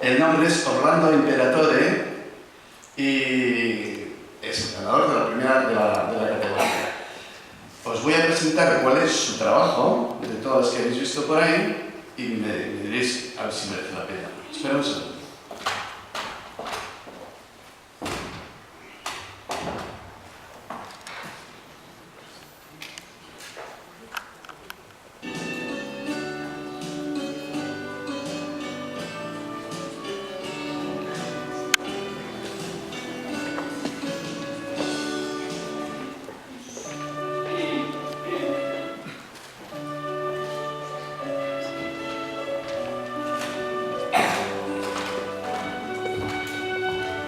El nombre es Orlando Imperatore y es el ganador de la primera de la categoría. Os voy a presentar cuál es su trabajo, de todas las que habéis visto por ahí, y me diréis a ver si merece la pena. Espera un segundo.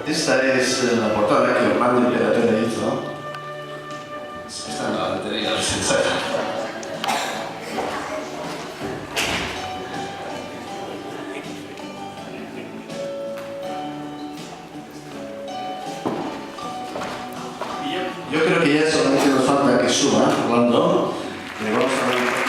Esta es la portada que Orlando Imperatore hizo. Esta no la anterior, a ver si sale. Yo creo que ya solamente nos falta que suba, Orlando. Le vamos a dar un poco.